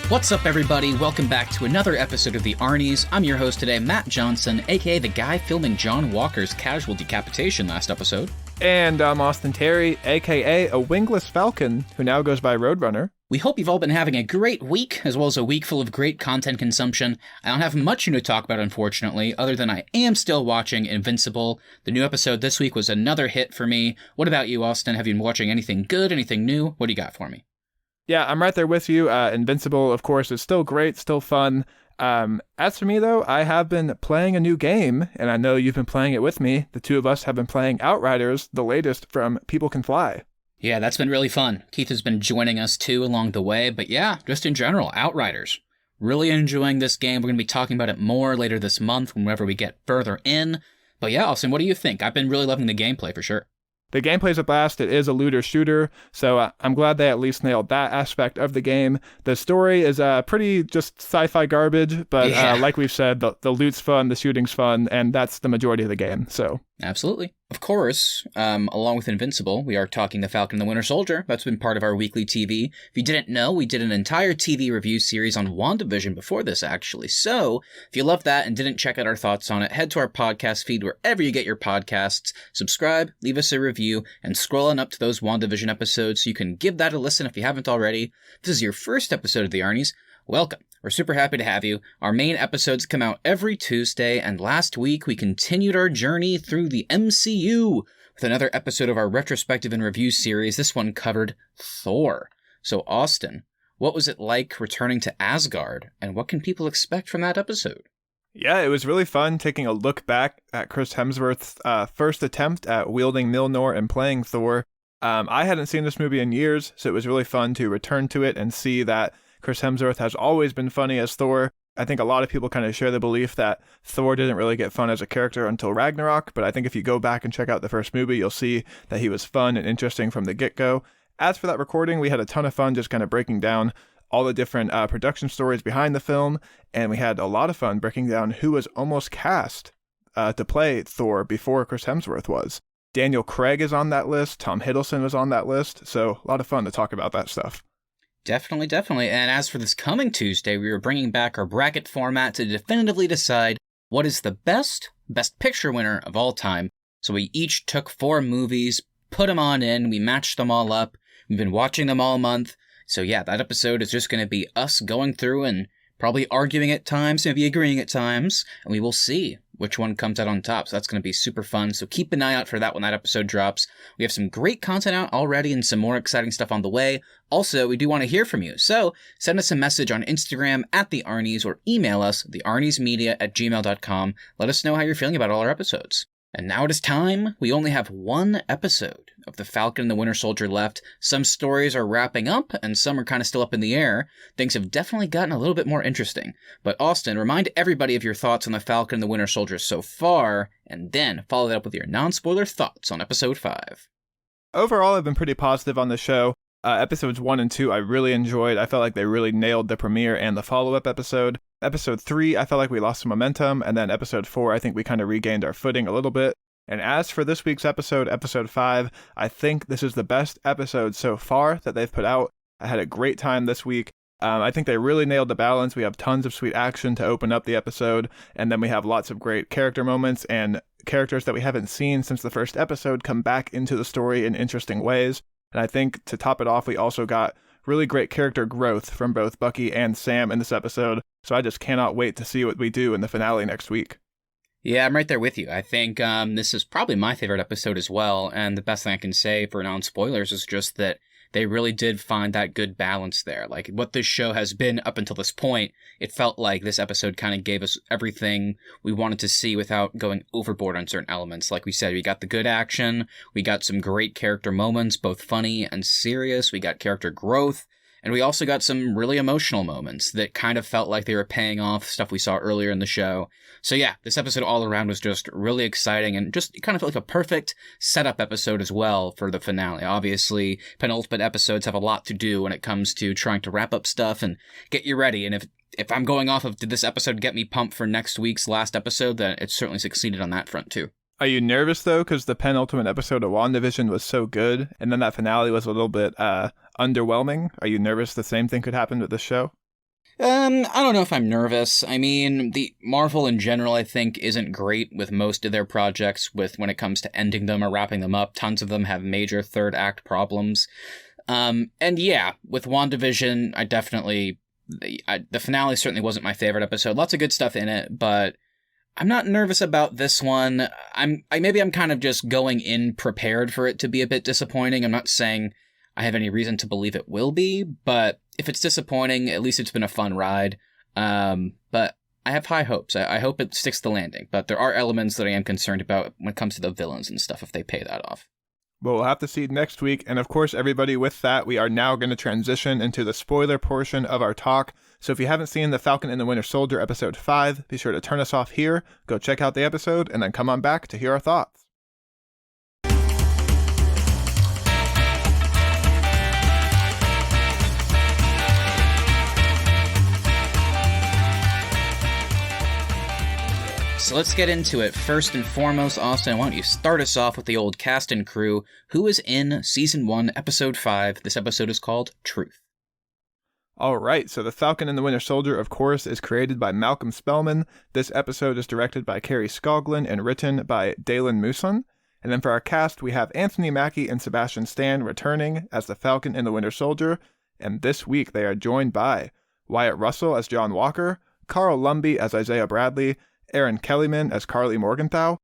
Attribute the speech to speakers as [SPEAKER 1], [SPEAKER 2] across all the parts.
[SPEAKER 1] What's up, everybody? Welcome back to another episode of the Arnies. I'm your host today, Matt Johnson, aka the guy filming John Walker's casual decapitation last episode.
[SPEAKER 2] And I'm Austin Terry, aka a wingless Falcon, who now goes by Roadrunner.
[SPEAKER 1] We hope you've all been having a great week, as well as a week full of great content consumption. I don't have much new to talk about, unfortunately, other than I am still watching Invincible. The new episode this week was another hit for me. What about you, Austin? Have you been watching anything good, anything new? What do you got for me?
[SPEAKER 2] Yeah, I'm right there with you. Invincible, of course, is still great, still fun. As for me, though, I have been playing a new game, and I know you've been playing it with me. The two of us have been playing Outriders, the latest from People Can Fly.
[SPEAKER 1] Yeah, that's been really fun. Keith has been joining us, too, along the way. But yeah, just in general, Outriders. Really enjoying this game. We're going to be talking about it more later this month, whenever we get further in. But yeah, Austin, what do you think? I've been really loving the gameplay, for sure.
[SPEAKER 2] The gameplay's a blast. It is a looter shooter, so I'm glad they at least nailed that aspect of the game. The story is pretty just sci-fi garbage, but like we've said, the loot's fun, the shooting's fun, and that's the majority of the game. So
[SPEAKER 1] absolutely. Of course, along with Invincible, we are talking The Falcon and the Winter Soldier. That's been part of our weekly TV. If you didn't know, we did an entire TV review series on WandaVision before this, actually. So, if you love that and didn't check out our thoughts on it, head to our podcast feed wherever you get your podcasts, subscribe, leave us a review, and scroll on up to those WandaVision episodes so you can give that a listen if you haven't already. If this is your first episode of the Arnies, welcome. We're super happy to have you. Our main episodes come out every Tuesday, and last week we continued our journey through the MCU with another episode of our retrospective and review series. This one covered Thor. So Austin, what was it like returning to Asgard, and what can people expect from that episode?
[SPEAKER 2] Yeah, it was really fun taking a look back at Chris Hemsworth's first attempt at wielding Mjolnir and playing Thor. I hadn't seen this movie in years, so it was really fun to return to it and see that Chris Hemsworth has always been funny as Thor. I think a lot of people kind of share the belief that Thor didn't really get fun as a character until Ragnarok, but I think if you go back and check out the first movie, you'll see that he was fun and interesting from the get-go. As for that recording, we had a ton of fun just kind of breaking down all the different production stories behind the film, and we had a lot of fun breaking down who was almost cast to play Thor before Chris Hemsworth was. Daniel Craig is on that list, Tom Hiddleston was on that list, so a lot of fun to talk about that stuff.
[SPEAKER 1] Definitely. And as for this coming Tuesday, we are bringing back our bracket format to definitively decide what is the best picture winner of all time. So we each took 4 movies, put them on in, we matched them all up. We've been watching them all month. So yeah, that episode is just going to be us going through and probably arguing at times, maybe agreeing at times, and we will see which one comes out on top. So that's going to be super fun. So keep an eye out for that when that episode drops. We have some great content out already and some more exciting stuff on the way. Also, we do want to hear from you. So send us a message on Instagram at The Arnies or email us, thearniesmedia@gmail.com. Let us know how you're feeling about all our episodes. And now it is time. We only have one episode of The Falcon and the Winter Soldier left. Some stories are wrapping up, and some are kind of still up in the air. Things have definitely gotten a little bit more interesting. But Austin, remind everybody of your thoughts on The Falcon and the Winter Soldier so far, and then follow that up with your non-spoiler thoughts on Episode 5.
[SPEAKER 2] Overall, I've been pretty positive on the show. Episodes 1 and 2 I really enjoyed. I felt like they really nailed the premiere and the follow-up episode. Episode 3, I felt like we lost some momentum, and then episode 4, I think we kind of regained our footing a little bit. And as for this week's episode, episode 5, I think this is the best episode so far that they've put out. I had a great time this week. I think they really nailed the balance. We have tons of sweet action to open up the episode, and then we have lots of great character moments, and characters that we haven't seen since the first episode come back into the story in interesting ways. And I think to top it off, we also got really great character growth from both Bucky and Sam in this episode, so I just cannot wait to see what we do in the finale next week.
[SPEAKER 1] Yeah, I'm right there with you. I think this is probably my favorite episode as well, and the best thing I can say for non-spoilers is just that they really did find that good balance there. Like, what this show has been up until this point, it felt like this episode kind of gave us everything we wanted to see without going overboard on certain elements. Like we said, we got the good action, we got some great character moments, both funny and serious, we got character growth, and we also got some really emotional moments that kind of felt like they were paying off stuff we saw earlier in the show. So yeah, this episode all around was just really exciting and just kind of felt like a perfect setup episode as well for the finale. Obviously, penultimate episodes have a lot to do when it comes to trying to wrap up stuff and get you ready. And if I'm going off of did this episode get me pumped for next week's last episode, then it certainly succeeded on that front too.
[SPEAKER 2] Are you nervous, though, because the penultimate episode of WandaVision was so good, and then that finale was a little bit underwhelming? Are you nervous the same thing could happen with this show?
[SPEAKER 1] I don't know if I'm nervous. I mean, the Marvel in general, I think, isn't great with most of their projects when it comes to ending them or wrapping them up. Tons of them have major third act problems. And yeah, with WandaVision, the finale certainly wasn't my favorite episode. Lots of good stuff in it, but I'm not nervous about this one. Maybe I'm kind of just going in prepared for it to be a bit disappointing. I'm not saying I have any reason to believe it will be, but if it's disappointing, at least it's been a fun ride. But I have high hopes. I hope it sticks the landing, but there are elements that I am concerned about when it comes to the villains and stuff if they pay that off.
[SPEAKER 2] Well, we'll have to see next week. And of course, everybody, with that, we are now going to transition into the spoiler portion of our talk. So if you haven't seen The Falcon and the Winter Soldier episode 5, be sure to turn us off here, go check out the episode, and then come on back to hear our thoughts.
[SPEAKER 1] So let's get into it. First and foremost, Austin, why don't you start us off with the old cast and crew who is in Season 1, Episode 5. This episode is called Truth.
[SPEAKER 2] All right, so The Falcon and the Winter Soldier, of course, is created by Malcolm Spellman. This episode is directed by Carey Scoglin and written by Dalen Muson. And then for our cast, we have Anthony Mackie and Sebastian Stan returning as The Falcon and the Winter Soldier. And this week, they are joined by Wyatt Russell as John Walker, Carl Lumbly as Isaiah Bradley, Aaron Kellyman as Carly Morgenthau,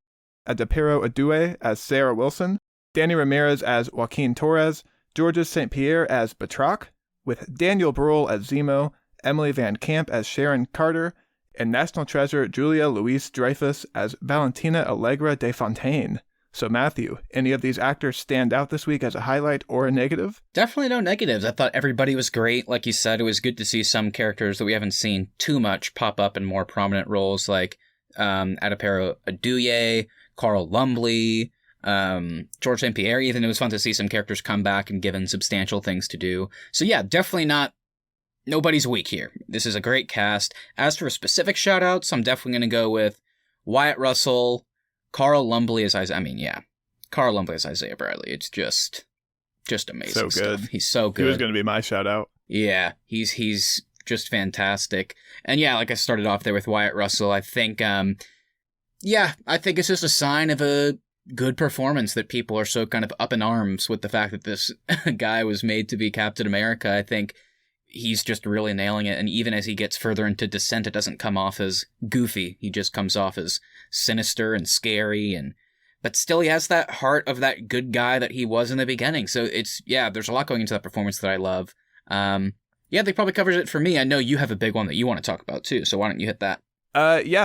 [SPEAKER 2] Adepero Adue as Sarah Wilson, Danny Ramirez as Joaquin Torres, Georges St. Pierre as Batroc, with Daniel Bruhl as Zemo, Emily Van Camp as Sharon Carter, and National Treasure Julia Louis-Dreyfus as Valentina Allegra de Fontaine. So Matthew, any of these actors stand out this week as a highlight or a negative?
[SPEAKER 1] Definitely no negatives. I thought everybody was great. Like you said, it was good to see some characters that we haven't seen too much pop up in more prominent roles, like Adepero Adue, Carl Lumbly, George St. Pierre. Even it was fun to see some characters come back and given substantial things to do. So yeah, definitely nobody's weak here. This is a great cast. As for specific shout-outs, I'm definitely going to go with Wyatt Russell, Carl Lumbly as Carl Lumbly as Isaiah Bradley. It's just amazing.
[SPEAKER 2] So good.
[SPEAKER 1] Stuff. He's so good.
[SPEAKER 2] He was going to be my shout-out.
[SPEAKER 1] Yeah, he's just fantastic. And yeah, like I started off there with Wyatt Russell, I think it's just a sign of a good performance that people are so kind of up in arms with the fact that this guy was made to be Captain America. I think he's just really nailing it. And even as he gets further into Descent, it doesn't come off as goofy. He just comes off as sinister and scary, but still he has that heart of that good guy that he was in the beginning. So there's a lot going into that performance that I love. Yeah, they probably covers it for me. I know you have a big one that you want to talk about too, so why don't you hit that?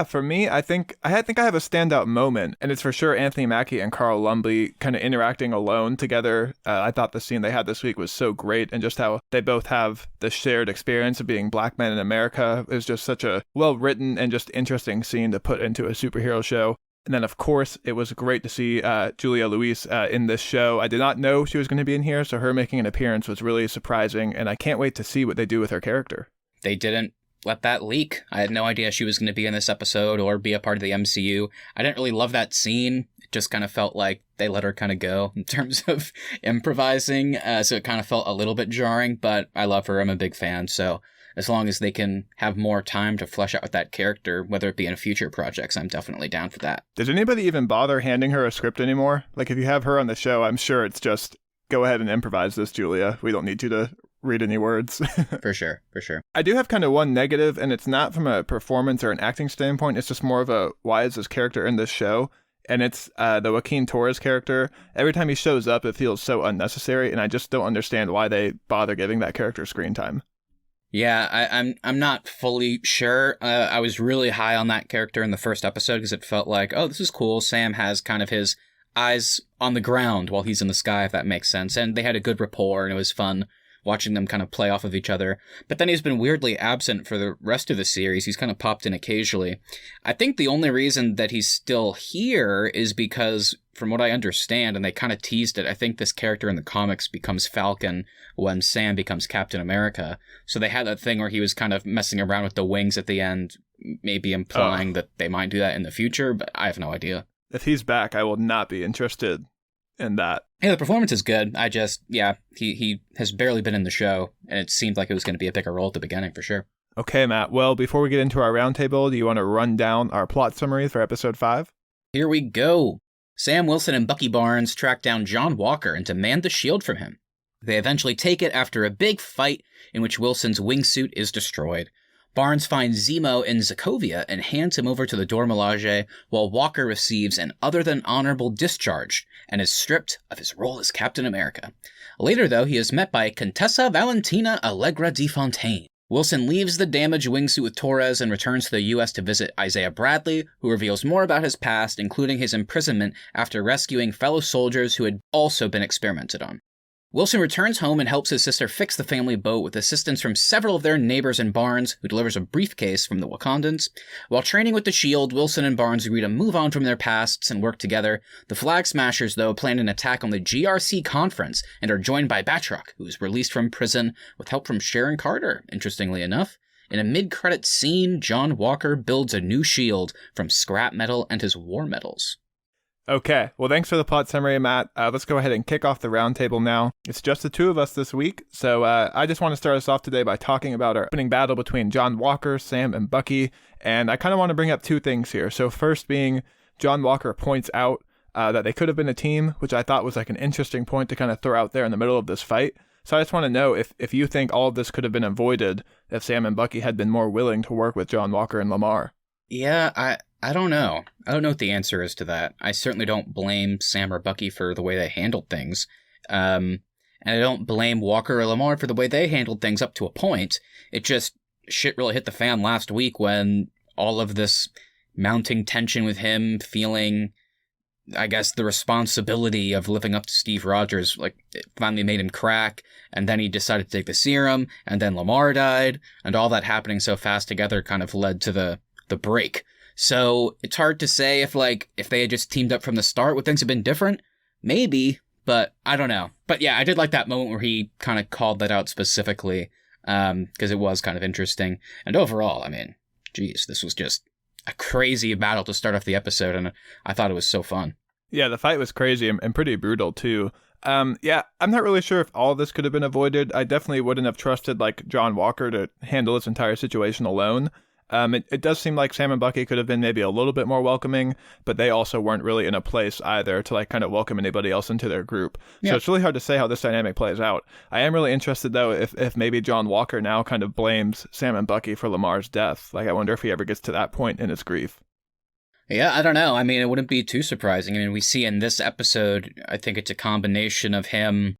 [SPEAKER 2] For me, I think I have a standout moment, and it's for sure Anthony Mackie and Carl Lumbly kind of interacting alone together. I thought the scene they had this week was so great, and just how they both have the shared experience of being black men in America. It was just such a well-written and just interesting scene to put into a superhero show. And then, of course, it was great to see Julia Louis in this show. I did not know she was going to be in here, so her making an appearance was really surprising, and I can't wait to see what they do with her character.
[SPEAKER 1] They didn't let that leak. I had no idea she was going to be in this episode or be a part of the MCU. I didn't really love that scene. It just kind of felt like they let her kind of go in terms of improvising, so it kind of felt a little bit jarring, but I love her. I'm a big fan, so as long as they can have more time to flesh out that character, whether it be in future projects, I'm definitely down for that.
[SPEAKER 2] Does anybody even bother handing her a script anymore? Like, if you have her on the show, I'm sure it's just, go ahead and improvise this, Julia. We don't need you to read any words.
[SPEAKER 1] For sure.
[SPEAKER 2] I do have kind of one negative, and it's not from a performance or an acting standpoint. It's just more of a, why is this character in this show? And it's the Joaquin Torres character. Every time he shows up, it feels so unnecessary, and I just don't understand why they bother giving that character screen time.
[SPEAKER 1] Yeah, I'm not fully sure. I was really high on that character in the first episode because it felt like, oh, this is cool. Sam has kind of his eyes on the ground while he's in the sky, if that makes sense. And they had a good rapport, and it was fun watching them kind of play off of each other. But then he's been weirdly absent for the rest of the series. He's kind of popped in occasionally. I think the only reason that he's still here is because, from what I understand, and they kind of teased it, I think this character in the comics becomes Falcon when Sam becomes Captain America. So they had that thing where he was kind of messing around with the wings at the end, maybe implying that they might do that in the future, but I have no idea.
[SPEAKER 2] If he's back, I will not be interested in that.
[SPEAKER 1] Yeah, the performance is good. He has barely been in the show, and it seemed like it was going to be a bigger role at the beginning, for sure.
[SPEAKER 2] Okay, Matt. Well, before we get into our roundtable, do you want to run down our plot summary for episode 5?
[SPEAKER 1] Here we go. Sam Wilson and Bucky Barnes track down John Walker and demand the shield from him. They eventually take it after a big fight in which Wilson's wingsuit is destroyed. Barnes finds Zemo in Sokovia and hands him over to the Dora Milaje, while Walker receives an other-than-honorable discharge and is stripped of his role as Captain America. Later, though, he is met by Contessa Valentina Allegra de Fontaine. Wilson leaves the damaged wingsuit with Torres and returns to the U.S. to visit Isaiah Bradley, who reveals more about his past, including his imprisonment after rescuing fellow soldiers who had also been experimented on. Wilson returns home and helps his sister fix the family boat with assistance from several of their neighbors in Barnes, who delivers a briefcase from the Wakandans. While training with the S.H.I.E.L.D., Wilson and Barnes agree to move on from their pasts and work together. The Flag Smashers, though, plan an attack on the GRC conference and are joined by Batroc, who is released from prison with help from Sharon Carter, interestingly enough. In a mid-credit scene, John Walker builds a new shield from scrap metal and his war medals.
[SPEAKER 2] Okay, well, thanks for the plot summary, Matt. Let's go ahead and kick off the roundtable now. It's just the two of us this week, so I just want to start us off today by talking about our opening battle between John Walker, Sam, and Bucky, and I kind of want to bring up two things here. So first being, John Walker points out that they could have been a team, which I thought was like an interesting point to kind of throw out there in the middle of this fight. So I just want to know if you think all of this could have been avoided if Sam and Bucky had been more willing to work with John Walker and Lamar.
[SPEAKER 1] Yeah, I don't know. I don't know what the answer is to that. I certainly don't blame Sam or Bucky for the way they handled things. And I don't blame Walker or Lamar for the way they handled things up to a point. It just, shit really hit the fan last week when all of this mounting tension with him feeling, I guess, the responsibility of living up to Steve Rogers, like, it finally made him crack, and then he decided to take the serum, and then Lamar died, and all that happening so fast together kind of led to the break. So it's hard to say if they had just teamed up from the start, would things have been different? Maybe, but I don't know. But yeah, I did like that moment where he kind of called that out specifically, because it was kind of interesting. And overall, I mean, geez, this was just a crazy battle to start off the episode, and I thought it was so fun.
[SPEAKER 2] Yeah, the fight was crazy and pretty brutal too. Yeah, I'm not really sure if all of this could have been avoided. I definitely wouldn't have trusted like John Walker to handle this entire situation alone. It does seem like Sam and Bucky could have been maybe a little bit more welcoming, but they also weren't really in a place either to like kind of welcome anybody else into their group. Yeah. So it's really hard to say how this dynamic plays out. I am really interested though if maybe John Walker now kind of blames Sam and Bucky for Lamar's death. Like I wonder if he ever gets to that point in his grief.
[SPEAKER 1] Yeah, I don't know. I mean, it wouldn't be too surprising. I mean, we see in this episode, I think it's a combination of him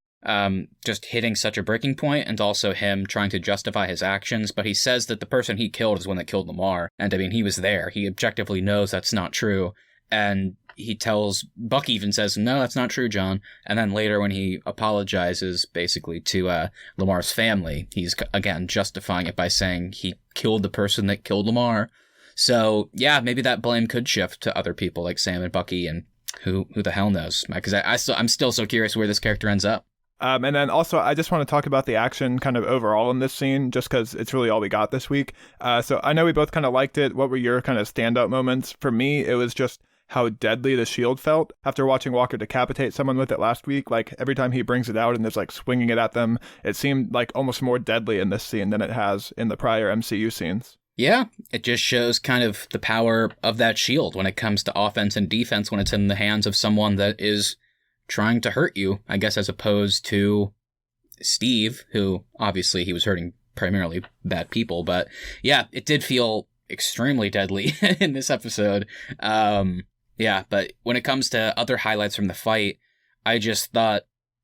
[SPEAKER 1] just hitting such a breaking point and also him trying to justify his actions. But he says that the person he killed is one that killed Lamar. And I mean, he was there. He objectively knows that's not true. And he tells, Bucky even says, no, that's not true, John. And then later when he apologizes basically to Lamar's family, he's again justifying it by saying he killed the person that killed Lamar. So yeah, maybe that blame could shift to other people like Sam and Bucky, and who the hell knows? Because I'm still so curious where this character ends up.
[SPEAKER 2] And then also, I just want to talk about the action kind of overall in this scene, just because it's really all we got this week. So I know we both kind of liked it. What were your kind of standout moments? For me, it was just how deadly the shield felt after watching Walker decapitate someone with it last week. Like every time he brings it out and is like swinging it at them, it seemed like almost more deadly in this scene than it has in the prior MCU scenes.
[SPEAKER 1] Yeah, it just shows kind of the power of that shield when it comes to offense and defense when it's in the hands of someone that is trying to hurt you, I guess, as opposed to Steve, who obviously he was hurting primarily bad people. But yeah, it did feel extremely deadly in this episode. Yeah, but when it comes to other highlights from the fight, I just thought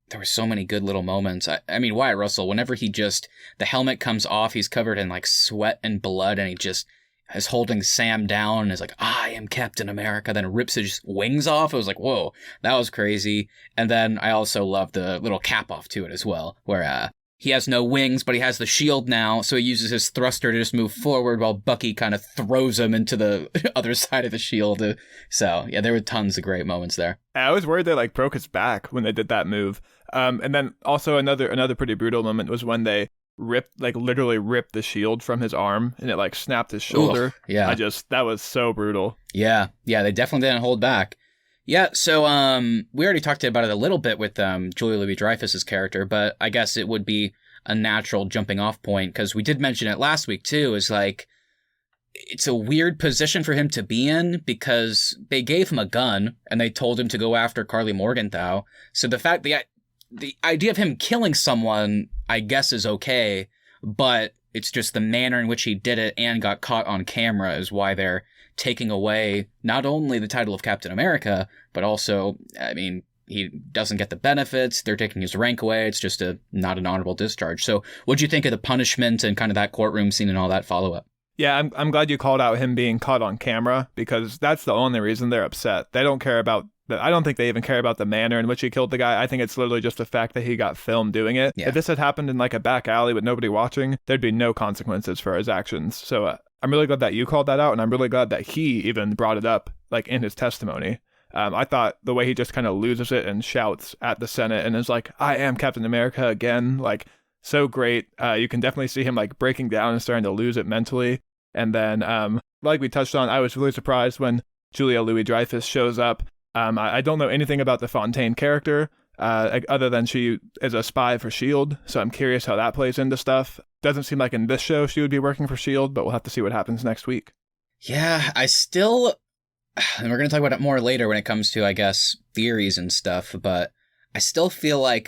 [SPEAKER 1] there were so many good little moments. I mean, Wyatt Russell, whenever the helmet comes off, he's covered in like sweat and blood, and he just is holding Sam down and is like, I am Captain America, then rips his wings off. It was like, whoa, that was crazy. And then I also love the little cap off to it as well, where he has no wings, but he has the shield now, so he uses his thruster to just move forward while Bucky kind of throws him into the other side of the shield. So, yeah, there were tons of great moments there.
[SPEAKER 2] I was worried they like broke his back when they did that move. And then also another pretty brutal moment was when they literally ripped the shield from his arm and it like snapped his shoulder.
[SPEAKER 1] Oof, yeah.
[SPEAKER 2] That was so brutal.
[SPEAKER 1] Yeah, they definitely didn't hold back. Yeah, so we already talked about it a little bit with Julia Louis-Dreyfus's character, but I guess it would be a natural jumping off point, because we did mention it last week too, is like, it's a weird position for him to be in because they gave him a gun and they told him to go after Carly Morgenthau. So the idea of him killing someone, I guess, is okay, but it's just the manner in which he did it and got caught on camera is why they're taking away not only the title of Captain America, but also, I mean, he doesn't get the benefits. They're taking his rank away. It's just not an honorable discharge. So what'd you think of the punishment and kind of that courtroom scene and all that follow-up?
[SPEAKER 2] Yeah, I'm glad you called out him being caught on camera, because that's the only reason they're upset. They don't care about I don't think they even care about the manner in which he killed the guy. I think it's literally just the fact that he got filmed doing it. Yeah. If this had happened in like a back alley with nobody watching, there'd be no consequences for his actions. So I'm really glad that you called that out, and I'm really glad that he even brought it up like in his testimony. I thought the way he just kind of loses it and shouts at the Senate and is like, "I am Captain America again," like, so great. You can definitely see him like breaking down and starting to lose it mentally. And then, like we touched on, I was really surprised when Julia Louis-Dreyfus shows up. I don't know anything about the Fontaine character, other than she is a spy for S.H.I.E.L.D., so I'm curious how that plays into stuff. Doesn't seem like in this show she would be working for S.H.I.E.L.D., but we'll have to see what happens next week.
[SPEAKER 1] Yeah, and we're going to talk about it more later when it comes to, I guess, theories and stuff, but I still feel like,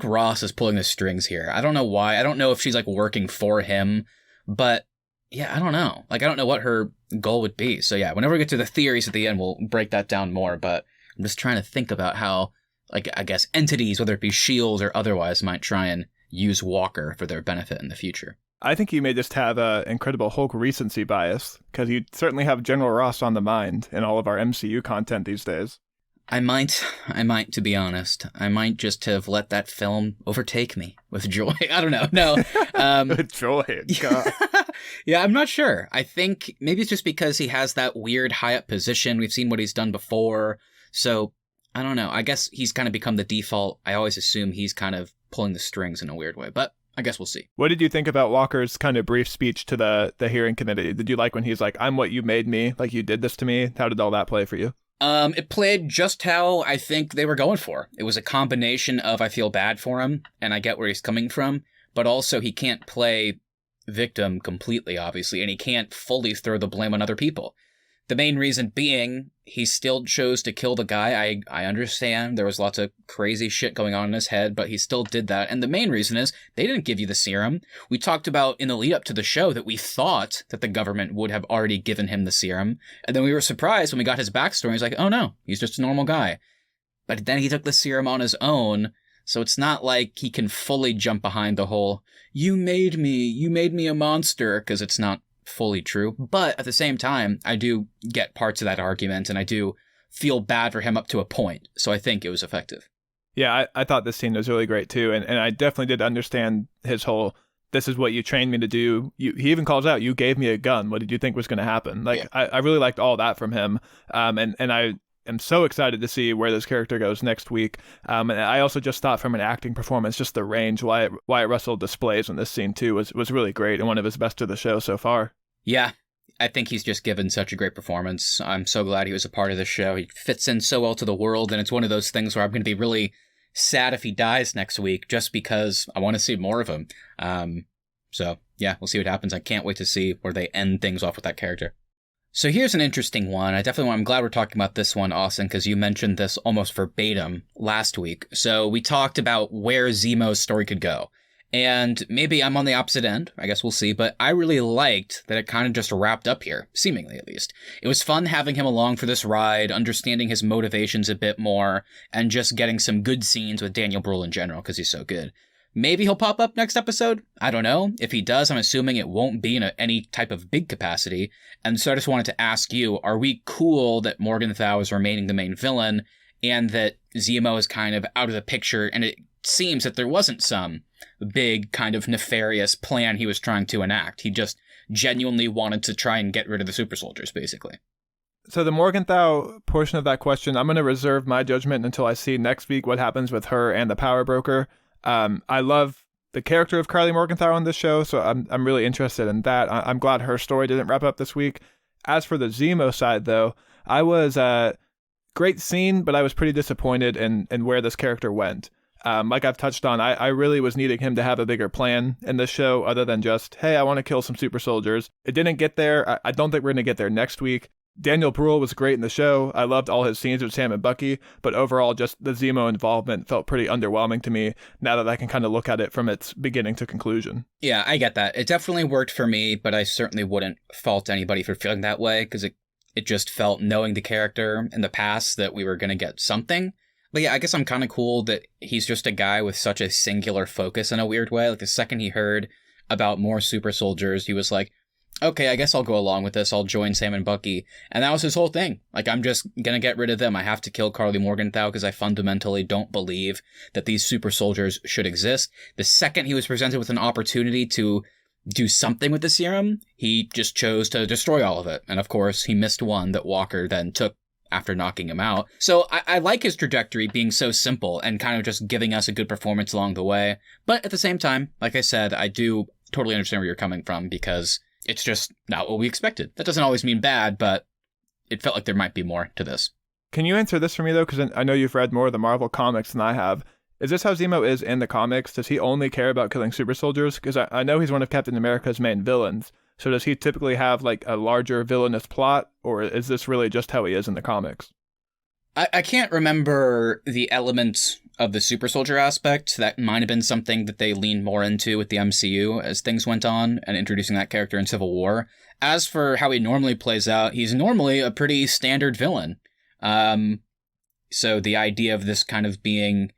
[SPEAKER 1] Ross is pulling the strings here. I don't know why. I don't know if she's, like, working for him, but yeah, I don't know. Like, I don't know what her goal would be. So yeah, whenever we get to the theories at the end, we'll break that down more, but I'm just trying to think about how, like, I guess entities, whether it be S.H.I.E.L.D. or otherwise, might try and use Walker for their benefit in the future. I
[SPEAKER 2] think you may just have an Incredible Hulk recency bias, because you certainly have General Ross on the mind in all of our MCU content these days.
[SPEAKER 1] I might, to be honest. I might just have let that film overtake me with joy. I don't know. No.
[SPEAKER 2] With joy. God.
[SPEAKER 1] Yeah, I'm not sure. I think maybe it's just because he has that weird high-up position. We've seen what he's done before. So, I don't know. I guess he's kind of become the default. I always assume he's kind of pulling the strings in a weird way. But I guess we'll see.
[SPEAKER 2] What did you think about Walker's kind of brief speech to the hearing committee? Did you like when he's like, "I'm what you made me, like you did this to me"? How did all that play for you?
[SPEAKER 1] It played just how I think they were going for. It was a combination of I feel bad for him, and I get where he's coming from, but also he can't play victim completely, obviously, and he can't fully throw the blame on other people. The main reason being, he still chose to kill the guy. I understand there was lots of crazy shit going on in his head, but he still did that. And the main reason is, they didn't give you the serum. We talked about in the lead up to the show that we thought that the government would have already given him the serum. And then we were surprised when we got his backstory. He's like, oh no, he's just a normal guy. But then he took the serum on his own. So it's not like he can fully jump behind the whole, you made me a monster, because it's not fully true. But at the same time, I do get parts of that argument, and I do feel bad for him up to a point. So I think it was effective.
[SPEAKER 2] Yeah, I thought this scene was really great too. And I definitely did understand his whole, this is what you trained me to do. He even calls out, you gave me a gun. What did you think was going to happen? Like, yeah. I really liked all that from him. And I am so excited to see where this character goes next week. And I also just thought from an acting performance, just the range Wyatt Russell displays in this scene too was really great, and one of his best of the show so far.
[SPEAKER 1] Yeah, I think he's just given such a great performance. I'm so glad he was a part of the show. He fits in so well to the world, and it's one of those things where I'm going to be really sad if he dies next week, just because I want to see more of him. So yeah, we'll see what happens. I can't wait to see where they end things off with that character. So here's an interesting one. I'm glad we're talking about this one, Austin, because you mentioned this almost verbatim last week. So we talked about where Zemo's story could go. And maybe I'm on the opposite end. I guess we'll see. But I really liked that it kind of just wrapped up here, seemingly at least. It was fun having him along for this ride, understanding his motivations a bit more, and just getting some good scenes with Daniel Bruhl in general, because he's so good. Maybe he'll pop up next episode. I don't know. If he does, I'm assuming it won't be in any type of big capacity. And so I just wanted to ask you, are we cool that Morgenthau is remaining the main villain, and that Zemo is kind of out of the picture, and it seems that there wasn't some big kind of nefarious plan he was trying to enact. He just genuinely wanted to try and get rid of the super soldiers, basically.
[SPEAKER 2] So the Morgenthau portion of that question, I'm going to reserve my judgment until I see next week what happens with her and the power broker. I love the character of Carly Morgenthau on this show, so I'm really interested in that. I'm glad her story didn't wrap up this week. As for the Zemo side, though, I was great scene, but I was pretty disappointed in where this character went. Like I've touched on, I really was needing him to have a bigger plan in this show other than just, hey, I want to kill some super soldiers. It didn't get there. I don't think we're going to get there next week. Daniel Bruhl was great in the show. I loved all his scenes with Sam and Bucky, but overall, just the Zemo involvement felt pretty underwhelming to me now that I can kind of look at it from its beginning to conclusion.
[SPEAKER 1] Yeah, I get that. It definitely worked for me, but I certainly wouldn't fault anybody for feeling that way, because it just felt, knowing the character in the past, that we were going to get something. But yeah, I guess I'm kind of cool that he's just a guy with such a singular focus in a weird way. Like, the second he heard about more super soldiers, he was like, okay, I guess I'll go along with this. I'll join Sam and Bucky. And that was his whole thing. Like, I'm just going to get rid of them. I have to kill Carly Morgenthau because I fundamentally don't believe that these super soldiers should exist. The second he was presented with an opportunity to do something with the serum, he just chose to destroy all of it. And of course, he missed one that Walker then took after knocking him out. So I like his trajectory being so simple and kind of just giving us a good performance along the way. But at the same time, like I said, I do totally understand where you're coming from, because it's just not what we expected. That doesn't always mean bad, but it felt like there might be more to this.
[SPEAKER 2] Can you answer this for me, though? Because I know you've read more of the Marvel comics than I have. Is this how Zemo is in the comics? Does he only care about killing super soldiers? Because I know he's one of Captain America's main villains. So does he typically have like a larger villainous plot, or is this really just how he is in the comics?
[SPEAKER 1] I can't remember the elements of the super soldier aspect. That might have been something that they leaned more into with the MCU as things went on, and introducing that character in Civil War. As for how he normally plays out, he's normally a pretty standard villain. So the idea of this kind of being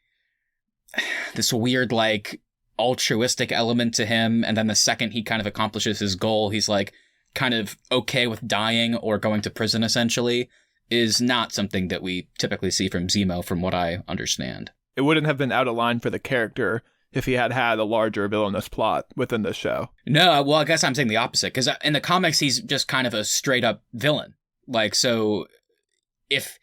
[SPEAKER 1] this weird, like, altruistic element to him, and then the second he kind of accomplishes his goal, he's like kind of okay with dying or going to prison, essentially, is not something that we typically see from Zemo, from what I understand.
[SPEAKER 2] It wouldn't have been out of line for the character if he had had a larger villainous plot within this show.
[SPEAKER 1] No, well, I guess I'm saying the opposite, because in the comics, he's just kind of a straight-up villain. Like, so if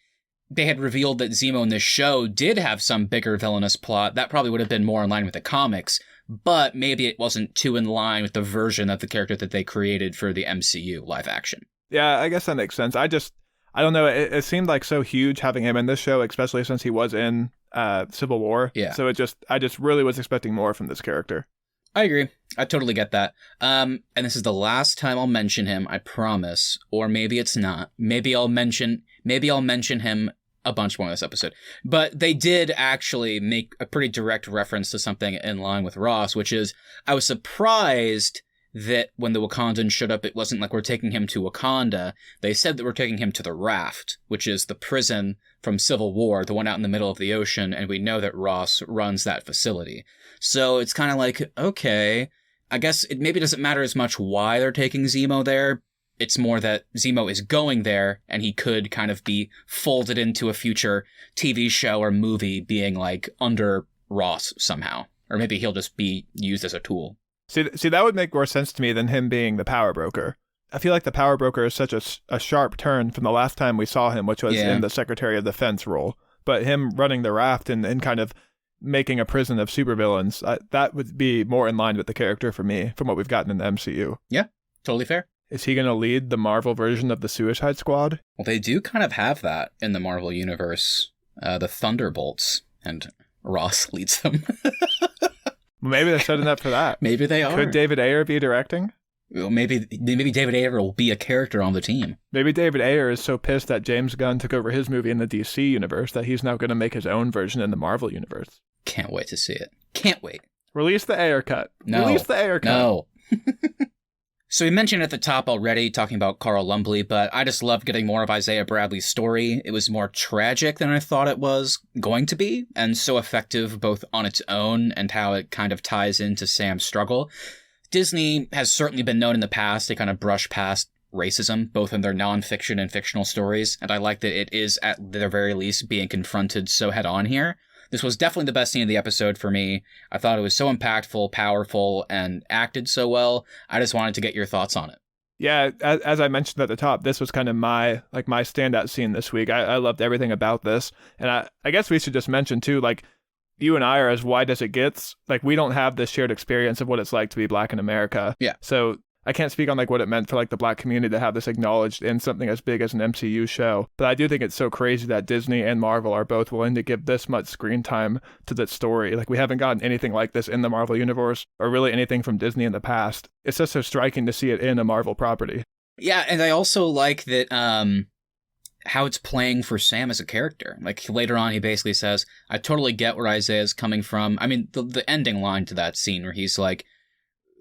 [SPEAKER 1] they had revealed that Zemo in this show did have some bigger villainous plot, that probably would have been more in line with the comics, but maybe it wasn't too in line with the version of the character that they created for the MCU live action.
[SPEAKER 2] Yeah, I guess that makes sense. I don't know, it seemed like so huge having him in this show, especially since he was in Civil War.
[SPEAKER 1] Yeah.
[SPEAKER 2] So I just really was expecting more from this character.
[SPEAKER 1] I agree. I totally get that. And this is the last time I'll mention him, I promise. Or maybe it's not. Maybe I'll mention him a bunch more in this episode. But they did actually make a pretty direct reference to something in line with Ross, which is, I was surprised that when the Wakandans showed up, it wasn't like we're taking him to Wakanda. They said that we're taking him to the Raft, which is the prison from Civil War, the one out in the middle of the ocean, and we know that Ross runs that facility. So it's kind of like, okay, I guess it maybe doesn't matter as much why they're taking Zemo there. It's more that Zemo is going there, and he could kind of be folded into a future TV show or movie being like under Ross somehow. Or maybe he'll just be used as a tool.
[SPEAKER 2] See, that would make more sense to me than him being the power broker. I feel like the power broker is such a sharp turn from the last time we saw him, which was in the Secretary of Defense role. But him running the Raft and kind of making a prison of supervillains, that would be more in line with the character for me from what we've gotten in the MCU.
[SPEAKER 1] Yeah, totally fair.
[SPEAKER 2] Is he going to lead the Marvel version of the Suicide Squad?
[SPEAKER 1] Well, they do kind of have that in the Marvel Universe, the Thunderbolts, and Ross leads them.
[SPEAKER 2] Maybe they're setting up for that.
[SPEAKER 1] Maybe they are.
[SPEAKER 2] Could David Ayer be directing?
[SPEAKER 1] Well, maybe David Ayer will be a character on the team.
[SPEAKER 2] Maybe David Ayer is so pissed that James Gunn took over his movie in the DC universe that he's now going to make his own version in the Marvel universe.
[SPEAKER 1] Can't wait to see it. Can't wait.
[SPEAKER 2] Release the Ayer cut.
[SPEAKER 1] No.
[SPEAKER 2] Release the Ayer cut.
[SPEAKER 1] No. So we mentioned at the top already, talking about Carl Lumbly, but I just love getting more of Isaiah Bradley's story. It was more tragic than I thought it was going to be, and so effective both on its own and how it kind of ties into Sam's struggle. Disney has certainly been known in the past to kind of brush past racism, both in their nonfiction and fictional stories, and I like that it is, at the very least, being confronted so head-on here. This was definitely the best scene of the episode for me. I thought it was so impactful, powerful, and acted so well. I just wanted to get your thoughts on it.
[SPEAKER 2] Yeah, as I mentioned at the top, this was kind of my standout scene this week. I loved everything about this. And I guess we should just mention, too, like, you and I are as white as it gets. Like, we don't have this shared experience of what it's like to be Black in America.
[SPEAKER 1] Yeah.
[SPEAKER 2] So I can't speak on like what it meant for like the Black community to have this acknowledged in something as big as an MCU show. But I do think it's so crazy that Disney and Marvel are both willing to give this much screen time to that story. Like we haven't gotten anything like this in the Marvel universe or really anything from Disney in the past. It's just so striking to see it in a Marvel property.
[SPEAKER 1] Yeah, and I also like that how it's playing for Sam as a character. Like later on, he basically says, I totally get where Isaiah's coming from. I mean, the ending line to that scene where he's like,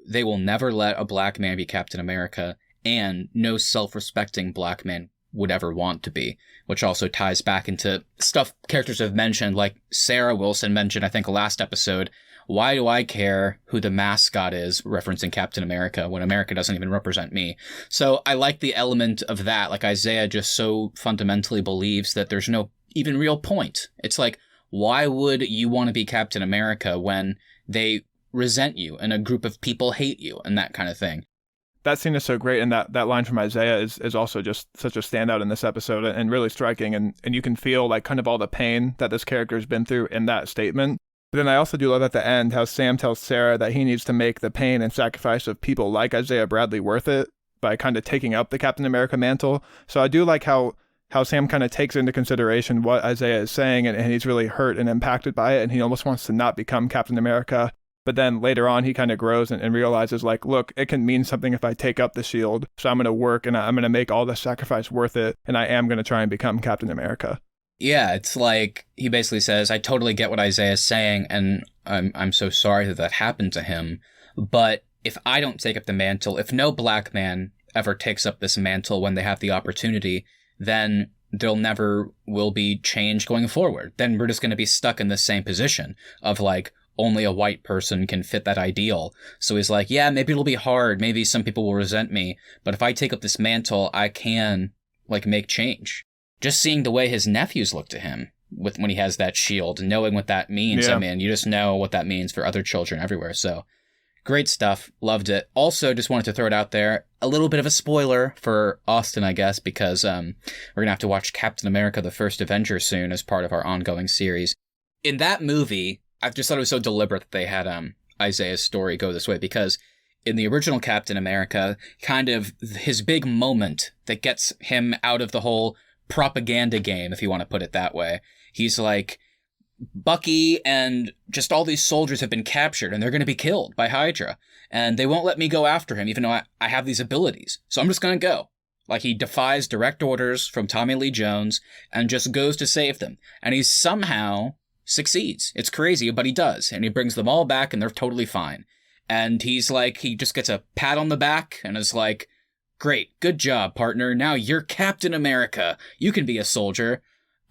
[SPEAKER 1] they will never let a Black man be Captain America, and no self-respecting Black man would ever want to be, which also ties back into stuff characters have mentioned, like Sarah Wilson mentioned, I think, last episode, why do I care who the mascot is, referencing Captain America, when America doesn't even represent me? So I like the element of that. Like Isaiah just so fundamentally believes that there's no even real point. It's like, why would you want to be Captain America when they resent you and a group of people hate you and that kind of thing?
[SPEAKER 2] That scene is so great, and that line from Isaiah is also just such a standout in this episode and really striking, and you can feel like kind of all the pain that this character has been through in that statement. But then I also do love at the end how Sam tells Sarah that he needs to make the pain and sacrifice of people like Isaiah Bradley worth it by kind of taking up the Captain America mantle. So I do like how Sam kind of takes into consideration what Isaiah is saying, and he's really hurt and impacted by it, and he almost wants to not become Captain America. But then later on, he kind of grows and realizes, like, look, it can mean something if I take up the shield. So I'm going to work and I'm going to make all the sacrifice worth it. And I am going to try and become Captain America.
[SPEAKER 1] Yeah, it's like he basically says, I totally get what Isaiah is saying, and I'm so sorry that happened to him. But if I don't take up the mantle, if no Black man ever takes up this mantle when they have the opportunity, then there'll never will be change going forward. Then we're just going to be stuck in the same position of like, only a white person can fit that ideal. So he's like, yeah, maybe it'll be hard. Maybe some people will resent me. But if I take up this mantle, I can like make change. Just seeing the way his nephews look to him when he has that shield, knowing what that means. Yeah. I mean, you just know what that means for other children everywhere. So great stuff. Loved it. Also, just wanted to throw it out there. A little bit of a spoiler for Austin, I guess, because we're going to have to watch Captain America: The First Avenger soon as part of our ongoing series. In that movie, I just thought it was so deliberate that they had Isaiah's story go this way, because in the original Captain America, kind of his big moment that gets him out of the whole propaganda game, if you want to put it that way, he's like, Bucky and just all these soldiers have been captured and they're going to be killed by Hydra, and they won't let me go after him even though I have these abilities, so I'm just going to go. Like, he defies direct orders from Tommy Lee Jones and just goes to save them, and he somehow succeeds. It's crazy, but he does, and he brings them all back and they're totally fine. And he's like, he just gets a pat on the back and is like, great, good job, partner, now you're Captain America, you can be a soldier.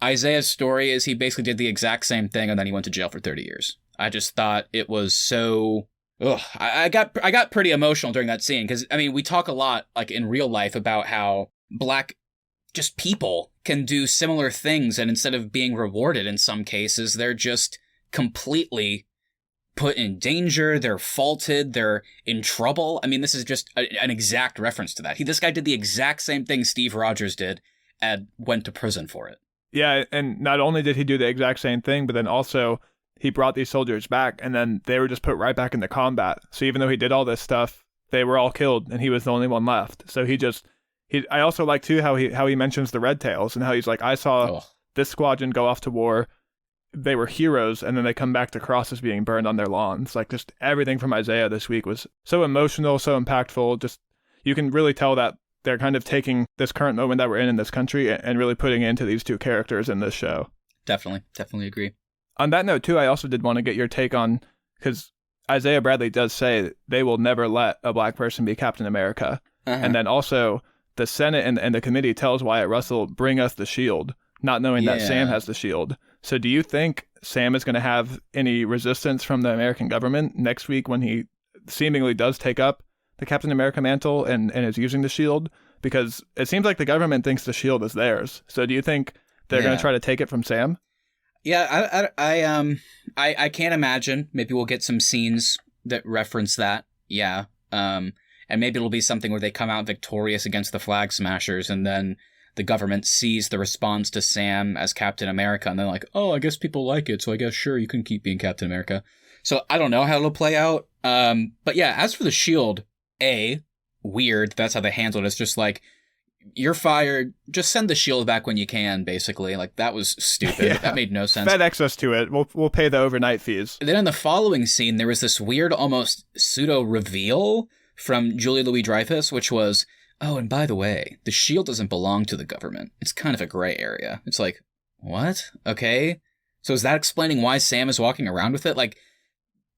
[SPEAKER 1] Isaiah's story is he basically did the exact same thing, and then he went to jail for 30 years. I just thought it was so... I got pretty emotional during that scene, because I mean, we talk a lot like in real life about how Black just people can do similar things, and instead of being rewarded in some cases, they're just completely put in danger, they're faulted, they're in trouble. I mean, this is just an exact reference to that. This guy did the exact same thing Steve Rogers did and went to prison for it.
[SPEAKER 2] Yeah, and not only did he do the exact same thing, but then also he brought these soldiers back, and then they were just put right back into combat. So even though he did all this stuff, they were all killed, and he was the only one left. So I also like, too, how he mentions the Red Tails, and how he's like, I saw this squadron go off to war, they were heroes, and then they come back to crosses being burned on their lawns. Like, just everything from Isaiah this week was so emotional, so impactful. Just, you can really tell that they're kind of taking this current moment that we're in this country and really putting it into these two characters in this show.
[SPEAKER 1] Definitely agree.
[SPEAKER 2] On that note, too, I also did want to get your take on, because Isaiah Bradley does say they will never let a Black person be Captain America. And then also the Senate and the committee tells Wyatt Russell, bring us the shield, not knowing that Sam has the shield. So do you think Sam is going to have any resistance from the American government next week when he seemingly does take up the Captain America mantle and is using the shield? Because it seems like the government thinks the shield is theirs. So do you think they're going to try to take it from Sam?
[SPEAKER 1] Yeah, I can't imagine. Maybe we'll get some scenes that reference that. Yeah. And maybe it'll be something where they come out victorious against the Flag Smashers, and then the government sees the response to Sam as Captain America, and they're like, oh, I guess people like it, so I guess, sure, you can keep being Captain America. So I don't know how it'll play out. But yeah, as for the shield, weird. That's how they handled it. It's just like, you're fired. Just send the shield back when you can, basically. Like, that was stupid.
[SPEAKER 2] Yeah.
[SPEAKER 1] That made no sense.
[SPEAKER 2] FedEx us to it. We'll pay the overnight fees.
[SPEAKER 1] And then in the following scene, there was this weird, almost pseudo-reveal from Julia Louis-Dreyfus, which was, oh, and by the way, the shield doesn't belong to the government. It's kind of a gray area. It's like, what? Okay. So is that explaining why Sam is walking around with it? Like,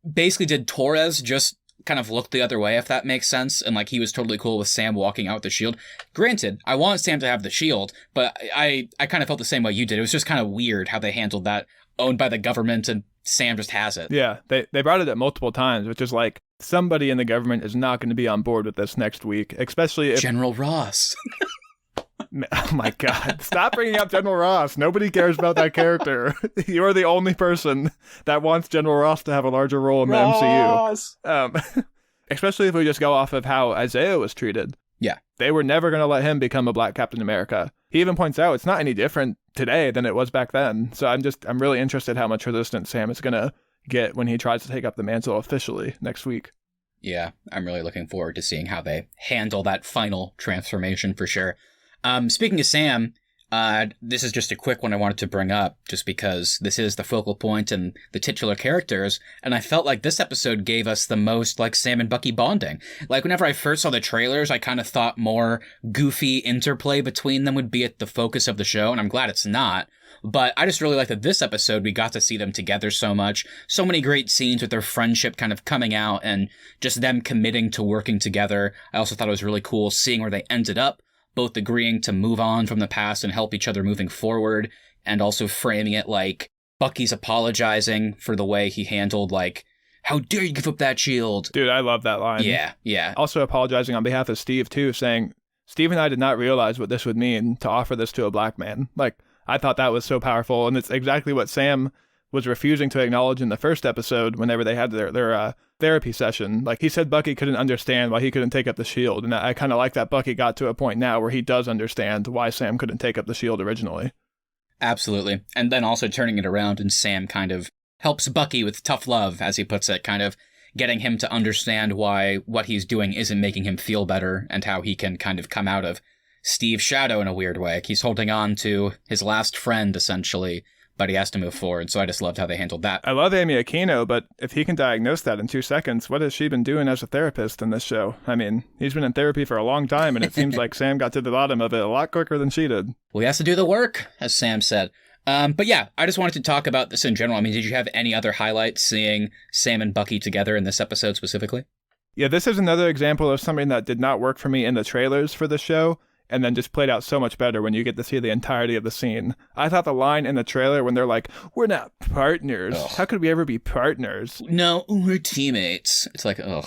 [SPEAKER 1] basically, did Torres just kind of look the other way, if that makes sense? And like, he was totally cool with Sam walking out with the shield. Granted, I want Sam to have the shield, but I kind of felt the same way you did. It was just kind of weird how they handled that, owned by the government, and Sam just has it.
[SPEAKER 2] Yeah, they brought it up multiple times, which is like, somebody in the government is not going to be on board with this next week, especially if...
[SPEAKER 1] General Ross.
[SPEAKER 2] Oh my God. Stop bringing up General Ross. Nobody cares about that character. You're the only person that wants General Ross to have a larger role in the MCU. Especially if we just go off of how Isaiah was treated.
[SPEAKER 1] Yeah.
[SPEAKER 2] They were never going to let him become a black Captain America. He even points out it's not any different today than it was back then. So I'm really interested how much resistance Sam is going to get when he tries to take up the mantle officially next week.
[SPEAKER 1] Yeah, I'm really looking forward to seeing how they handle that final transformation for sure. Speaking of Sam, this is just a quick one I wanted to bring up just because this is the focal point and the titular characters, and I felt like this episode gave us the most like Sam and Bucky bonding. Like whenever I first saw the trailers, I kind of thought more goofy interplay between them would be at the focus of the show, and I'm glad it's not. But I just really like that this episode, we got to see them together so much. So many great scenes with their friendship kind of coming out and just them committing to working together. I also thought it was really cool seeing where they ended up, both agreeing to move on from the past and help each other moving forward, and also framing it like Bucky's apologizing for the way he handled, like, how dare you give up that shield?
[SPEAKER 2] Dude, I love that line.
[SPEAKER 1] Yeah.
[SPEAKER 2] Also apologizing on behalf of Steve, too, saying, Steve and I did not realize what this would mean to offer this to a black man. Like, I thought that was so powerful, and it's exactly what Sam was refusing to acknowledge in the first episode whenever they had their therapy session. Like, he said Bucky couldn't understand why he couldn't take up the shield, and I kind of like that Bucky got to a point now where he does understand why Sam couldn't take up the shield originally.
[SPEAKER 1] Absolutely. And then also turning it around, and Sam kind of helps Bucky with tough love, as he puts it, kind of getting him to understand why what he's doing isn't making him feel better, and how he can kind of come out of Steve's shadow in a weird way. He's holding on to his last friend, essentially, but he has to move forward, so I just loved how they handled that.
[SPEAKER 2] I love Amy Aquino, but if he can diagnose that in 2 seconds, what has she been doing as a therapist in this show? I mean, he's been in therapy for a long time, and it seems like Sam got to the bottom of it a lot quicker than she did.
[SPEAKER 1] Well, he has to do the work, as Sam said. But yeah, I just wanted to talk about this in general. I mean, did you have any other highlights seeing Sam and Bucky together in this episode specifically?
[SPEAKER 2] Yeah, this is another example of something that did not work for me in the trailers for the show, and then just played out so much better when you get to see the entirety of the scene. I thought the line in the trailer when they're like, we're not partners. Ugh. How could we ever be partners?
[SPEAKER 1] No, we're teammates. It's like, ugh.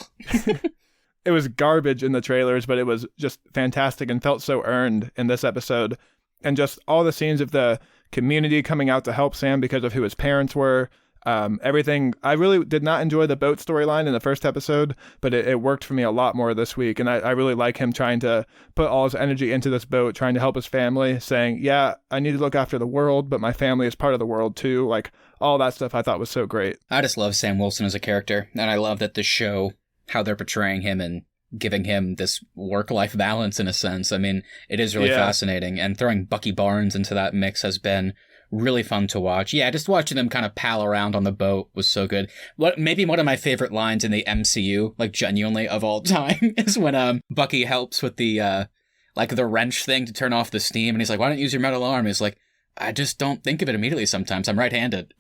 [SPEAKER 2] It was garbage in the trailers, but it was just fantastic and felt so earned in this episode. And just all the scenes of the community coming out to help Sam because of who his parents were. Everything. I really did not enjoy the boat storyline in the first episode, but it worked for me a lot more this week. And I really like him trying to put all his energy into this boat, trying to help his family, saying, yeah, I need to look after the world, but my family is part of the world too. Like, all that stuff I thought was so great.
[SPEAKER 1] I just love Sam Wilson as a character, and I love that the show, how they're portraying him and giving him this work-life balance in a sense. I mean, it is really fascinating, and throwing Bucky Barnes into that mix has been really fun to watch. Yeah, just watching them kind of pal around on the boat was so good. Maybe one of my favorite lines in the MCU, like genuinely of all time, is when Bucky helps with the the wrench thing to turn off the steam, and he's like, why don't you use your metal arm? He's like, I just don't think of it immediately sometimes. I'm right-handed.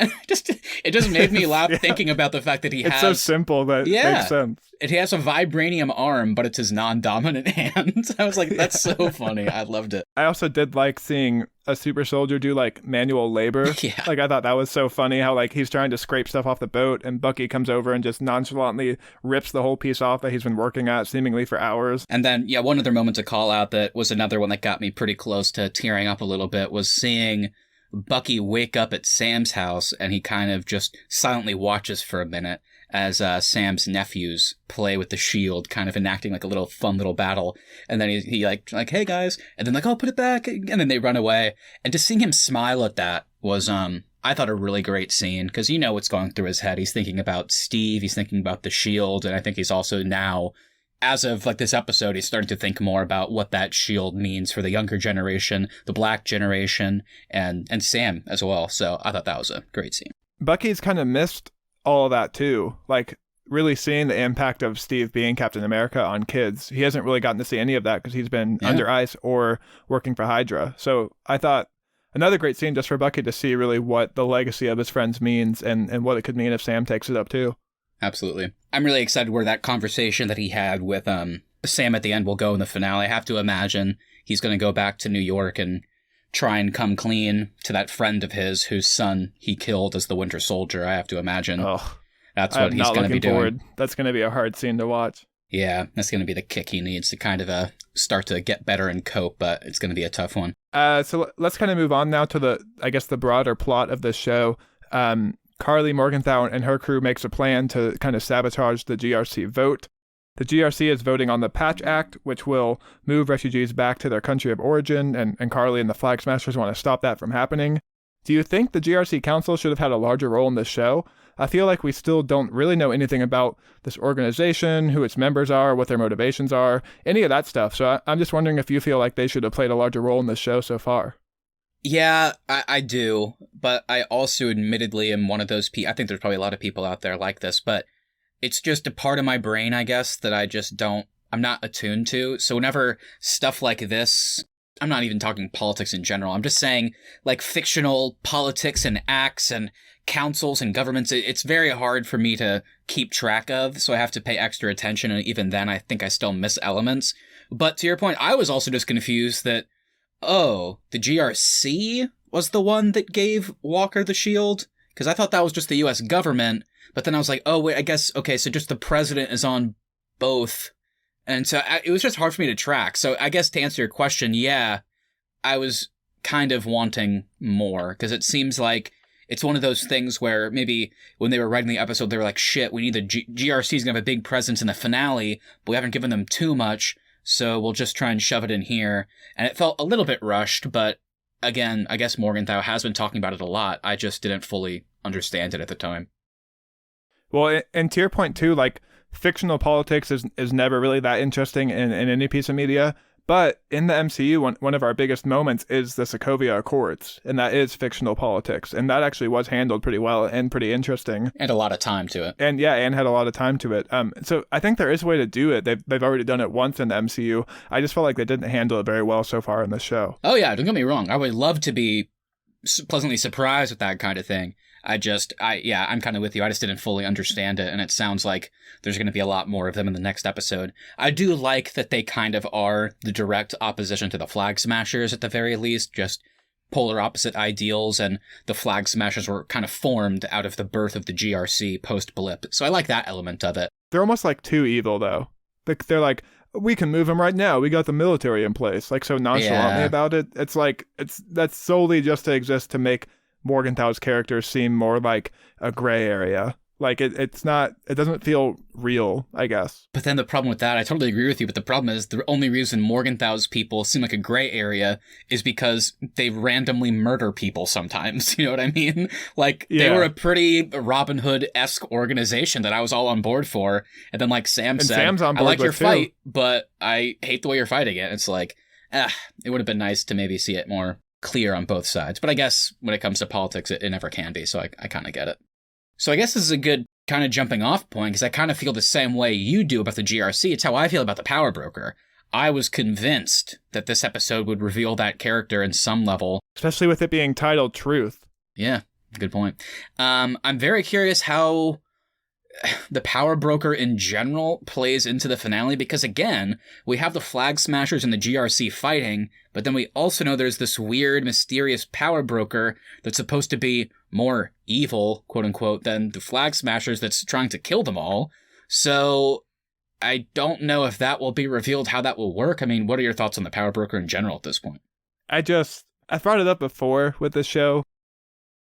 [SPEAKER 1] It just made me laugh thinking about the fact that it's
[SPEAKER 2] so simple that makes sense.
[SPEAKER 1] He has a vibranium arm, but it's his non-dominant hand. I was like, that's so funny. I loved it.
[SPEAKER 2] I also did like seeing a super soldier do like manual labor.
[SPEAKER 1] Yeah.
[SPEAKER 2] Like, I thought that was so funny how like he's trying to scrape stuff off the boat and Bucky comes over and just nonchalantly rips the whole piece off that he's been working at seemingly for hours.
[SPEAKER 1] And then, yeah, one other moment to call out that was another one that got me pretty close to tearing up a little bit was seeing Bucky wake up at Sam's house, and he kind of just silently watches for a minute as Sam's nephews play with the shield, kind of enacting like a little fun little battle. And then he like, hey guys, and then like, oh, put it back. And then they run away. And just seeing him smile at that was, I thought, a really great scene, because you know what's going through his head. He's thinking about Steve, he's thinking about the shield, and I think he's also now as of like this episode, he's starting to think more about what that shield means for the younger generation, the black generation, and Sam as well. So I thought that was a great scene.
[SPEAKER 2] Bucky's kind of missed all of that too. Like, really seeing the impact of Steve being Captain America on kids. He hasn't really gotten to see any of that because he's been under ice or working for Hydra. So I thought another great scene just for Bucky to see really what the legacy of his friends means and what it could mean if Sam takes it up too.
[SPEAKER 1] Absolutely. I'm really excited where that conversation that he had with Sam at the end will go in the finale. I have to imagine he's going to go back to New York and try and come clean to that friend of his whose son he killed as the Winter Soldier. I have to imagine. That's what he's going to be doing.
[SPEAKER 2] That's going to be a hard scene to watch.
[SPEAKER 1] Yeah, that's going to be the kick he needs to kind of start to get better and cope, but it's going to be a tough one.
[SPEAKER 2] So let's kind of move on now to the broader plot of this show. Carly Morgenthau and her crew makes a plan to kind of sabotage the GRC vote. The GRC is voting on the Patch Act, which will move refugees back to their country of origin, and Carly and the Flag Smashers want to stop that from happening. Do you think the GRC Council should have had a larger role in this show? I feel like we still don't really know anything about this organization, who its members are, what their motivations are, any of that stuff. So I'm just wondering if you feel like they should have played a larger role in this show so far.
[SPEAKER 1] Yeah, I do. But I also admittedly am one of those people. I think there's probably a lot of people out there like this, but it's just a part of my brain, I guess, that I'm not attuned to. So whenever stuff like this, I'm not even talking politics in general. I'm just saying like fictional politics and acts and councils and governments, it's very hard for me to keep track of, so I have to pay extra attention, and even then I think I still miss elements. But to your point, I was also just confused that, the GRC was the one that gave Walker the shield? Because I thought that was just the US government, but then I was like, oh wait, I guess, okay, so just the president is on both. And so it was just hard for me to track. So I guess to answer your question, yeah, I was kind of wanting more, because it seems like it's one of those things where maybe when they were writing the episode, they were like, shit, we need the GRC's going to have a big presence in the finale, but we haven't given them too much, so we'll just try and shove it in here. And it felt a little bit rushed, but again, I guess Morgenthau has been talking about it a lot. I just didn't fully understand it at the time.
[SPEAKER 2] Well, and to your point too, like, fictional politics is never really that interesting in any piece of media. But in the MCU, one of our biggest moments is the Sokovia Accords, and that is fictional politics. And that actually was handled pretty well and pretty interesting.
[SPEAKER 1] And a lot of time to it.
[SPEAKER 2] And had a lot of time to it. So I think there is a way to do it. They've already done it once in the MCU. I just felt like they didn't handle it very well so far in the show.
[SPEAKER 1] Oh yeah, don't get me wrong. I would love to be pleasantly surprised with that kind of thing. I'm kind of with you. I just didn't fully understand it, and it sounds like there's going to be a lot more of them in the next episode. I do like that they kind of are the direct opposition to the Flag Smashers at the very least, just polar opposite ideals, and the Flag Smashers were kind of formed out of the birth of the GRC post-blip. So I like that element of it.
[SPEAKER 2] They're almost like too evil, though. They're like, we can move them right now. We got the military in place. Like, so nonchalantly about it. It's like, that's solely just to exist to make Morgenthau's character seem more like a gray area. Like, it doesn't feel real, I guess.
[SPEAKER 1] But then the problem with that, I totally agree with you, but the problem is the only reason Morgenthau's people seem like a gray area is because they randomly murder people sometimes. You know what I mean? Like, they were a pretty Robin Hood-esque organization that I was all on board for. And then, like Sam said,
[SPEAKER 2] Sam's on board
[SPEAKER 1] I like your
[SPEAKER 2] too.
[SPEAKER 1] fight, but I hate the way you're fighting it. It's like, it would have been nice to maybe see it more clear on both sides. But I guess when it comes to politics, it never can be, so I kind of get it. So I guess this is a good kind of jumping off point, because I kind of feel the same way you do about the GRC. It's how I feel about the Power Broker. I was convinced that this episode would reveal that character in some level.
[SPEAKER 2] Especially with it being titled Truth.
[SPEAKER 1] Yeah, good point. I'm very curious how the Power Broker in general plays into the finale, because again, we have the Flag Smashers and the GRC fighting, but then we also know there's this weird, mysterious Power Broker that's supposed to be more evil, quote unquote, than the Flag Smashers that's trying to kill them all. So I don't know if that will be revealed, how that will work. I mean, what are your thoughts on the Power Broker in general at this point?
[SPEAKER 2] I brought it up before with this show.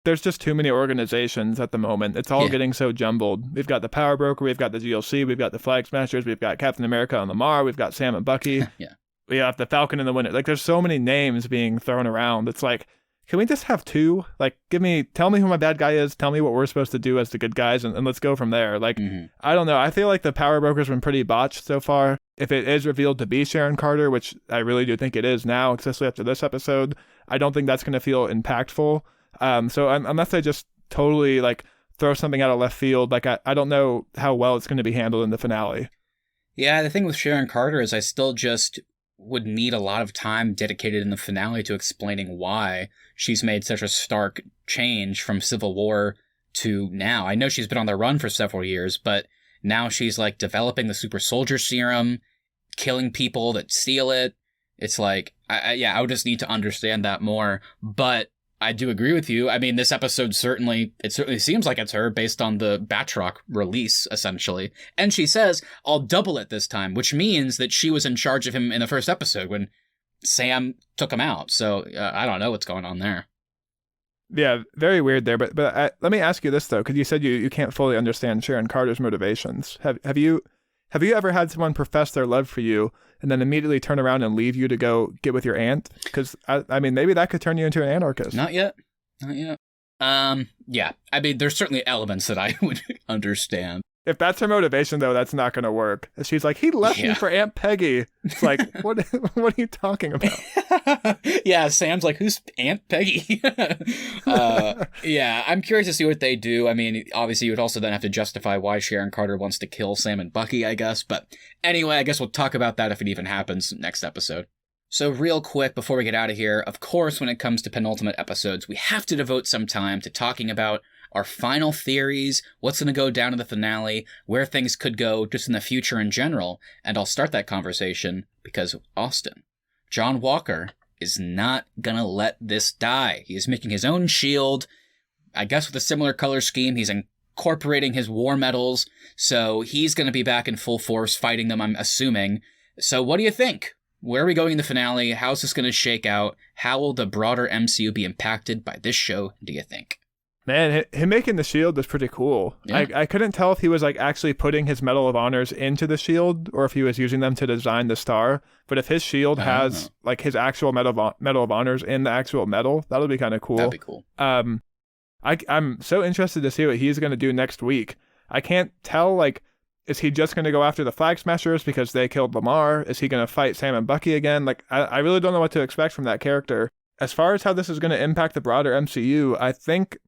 [SPEAKER 2] There's just too many organizations at the moment. It's all getting so jumbled. We've got the Power Broker, we've got the GLC, we've got the Flag Smashers, we've got Captain America on the Mar, we've got Sam and Bucky.
[SPEAKER 1] Yeah.
[SPEAKER 2] We have the Falcon and the Winter. Like, there's so many names being thrown around. It's like, can we just have two? Like, tell me who my bad guy is, tell me what we're supposed to do as the good guys, and let's go from there. Like, I don't know. I feel like the Power Broker's been pretty botched so far. if it is revealed to be Sharon Carter, which I really do think it is now, especially after this episode, I don't think that's going to feel impactful. So unless they just totally like throw something out of left field, like I don't know how well it's going to be handled in the finale.
[SPEAKER 1] Yeah, the thing with Sharon Carter is I still just would need a lot of time dedicated in the finale to explaining why she's made such a stark change from Civil War to now. I know she's been on the run for several years, but now she's like developing the super soldier serum, killing people that steal it. It's like, I would just need to understand that more. But I do agree with you. I mean, this episode certainly seems like it's her based on the Batroc release, essentially. And she says, I'll double it this time, which means that she was in charge of him in the first episode when Sam took him out. So I don't know what's going on there.
[SPEAKER 2] Yeah, very weird there. But let me ask you this, though, because you said you can't fully understand Sharon Carter's motivations. Have you ever had someone profess their love for you and then immediately turn around and leave you to go get with your aunt? Because, I mean, maybe that could turn you into an anarchist.
[SPEAKER 1] Not yet. Yeah. I mean, there's certainly elements that I would understand.
[SPEAKER 2] If that's her motivation, though, that's not going to work. She's like, he left me for Aunt Peggy. It's like, what are you talking about?
[SPEAKER 1] Yeah, Sam's like, who's Aunt Peggy? Yeah, I'm curious to see what they do. I mean, obviously, you would also then have to justify why Sharon Carter wants to kill Sam and Bucky, I guess. But anyway, I guess we'll talk about that if it even happens next episode. So real quick, before we get out of here, of course, when it comes to penultimate episodes, we have to devote some time to talking about our final theories, what's going to go down in the finale, where things could go just in the future in general. And I'll start that conversation because, Austin, John Walker is not going to let this die. He is making his own shield, I guess with a similar color scheme. He's incorporating his war medals, so he's going to be back in full force fighting them, I'm assuming. So what do you think? Where are we going in the finale? How's this going to shake out? How will the broader MCU be impacted by this show, do you think?
[SPEAKER 2] Man, him making the shield was pretty cool. Yeah. I couldn't tell if he was like actually putting his Medal of Honors into the shield or if he was using them to design the star. But if his shield has like his actual Medal of Honors in the actual medal, that'll be kind of cool.
[SPEAKER 1] That'd be cool.
[SPEAKER 2] I'm so interested to see what he's going to do next week. I can't tell, like, is he just going to go after the Flag Smashers because they killed Lamar? Is he going to fight Sam and Bucky again? Like, I really don't know what to expect from that character. As far as how this is going to impact the broader MCU, I think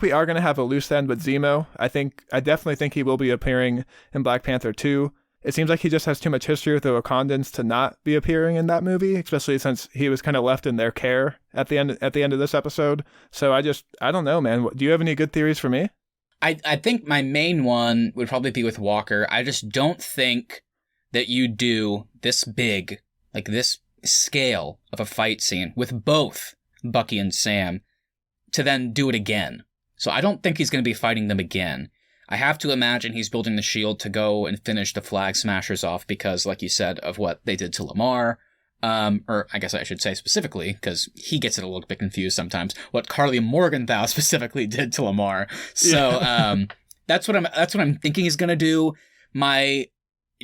[SPEAKER 2] we are going to have a loose end with Zemo. I definitely think he will be appearing in Black Panther 2. It seems like he just has too much history with the Wakandans to not be appearing in that movie, especially since he was kind of left in their care at the end of this episode. So I don't know, man. Do you have any good theories for me?
[SPEAKER 1] I think my main one would probably be with Walker. I just don't think that you do this big, like this scale of a fight scene with both Bucky and Sam to then do it again. So I don't think he's going to be fighting them again. I have to imagine he's building the shield to go and finish the Flag Smashers off because, like you said, of what they did to Lamar. Or I guess I should say specifically, because he gets it a little bit confused sometimes, what Carly Morgenthau specifically did to Lamar. So that's what I'm thinking he's going to do. My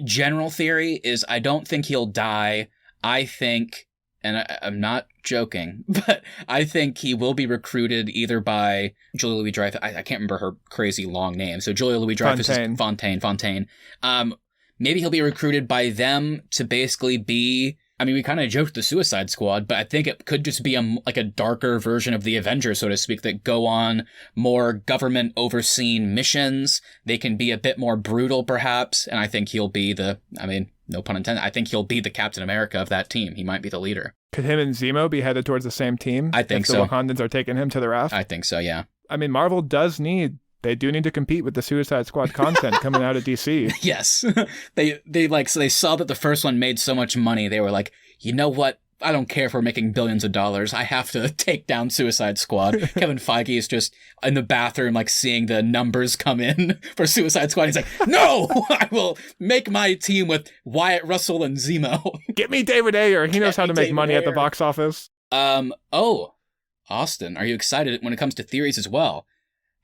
[SPEAKER 1] general theory is I don't think he'll die. I think, and I'm not joking, but I think he will be recruited either by Julia Louis-Dreyfus. I can't remember her crazy long name. So Julia Louis-Dreyfus is Fontaine. Maybe he'll be recruited by them to basically be, I mean, we kind of joked the Suicide Squad, but I think it could just be like a darker version of the Avengers, so to speak, that go on more government overseen missions. They can be a bit more brutal, perhaps. And I think he'll be no pun intended, I think he'll be the Captain America of that team. He might be the leader.
[SPEAKER 2] Could him and Zemo be headed towards the same team?
[SPEAKER 1] I think so.
[SPEAKER 2] The Wakandans are taking him to the raft?
[SPEAKER 1] I think so, yeah.
[SPEAKER 2] I mean, Marvel they do need to compete with the Suicide Squad content coming out of DC.
[SPEAKER 1] Yes. They saw that the first one made so much money. They were like, you know what? I don't care if we're making billions of dollars. I have to take down Suicide Squad. Kevin Feige is just in the bathroom, like seeing the numbers come in for Suicide Squad. He's like, no, I will make my team with Wyatt Russell and Zemo.
[SPEAKER 2] Get me David Ayer. He knows how to make money at the box office.
[SPEAKER 1] Austin, are you excited when it comes to theories as well?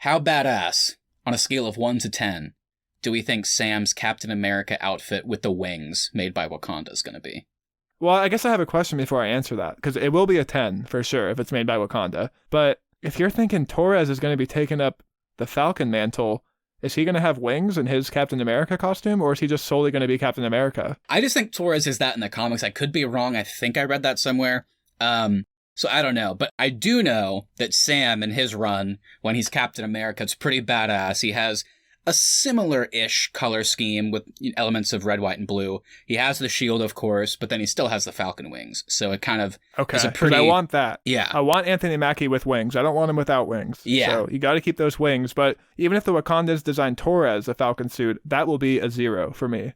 [SPEAKER 1] How badass, on a scale of 1 to 10, do we think Sam's Captain America outfit with the wings made by Wakanda is going to be?
[SPEAKER 2] Well, I guess I have a question before I answer that, because it will be a 10 for sure if it's made by Wakanda. But if you're thinking Torres is going to be taking up the Falcon mantle, Is he going to have wings in his Captain America costume, or is he just solely going to be Captain America?
[SPEAKER 1] I just think Torres is that in the comics. I could be wrong. I think I read that somewhere. So I don't know. But I do know that Sam in his run, when he's Captain America, it's pretty badass. He has a similar-ish color scheme with elements of red, white, and blue. He has the shield, of course, but then he still has the Falcon wings. So it kind of is a pretty...
[SPEAKER 2] I want that.
[SPEAKER 1] Yeah.
[SPEAKER 2] I want Anthony Mackie with wings. I don't want him without wings.
[SPEAKER 1] Yeah.
[SPEAKER 2] So you got to keep those wings. But even if the Wakandas design Torres a Falcon suit, that will be a 0 for me.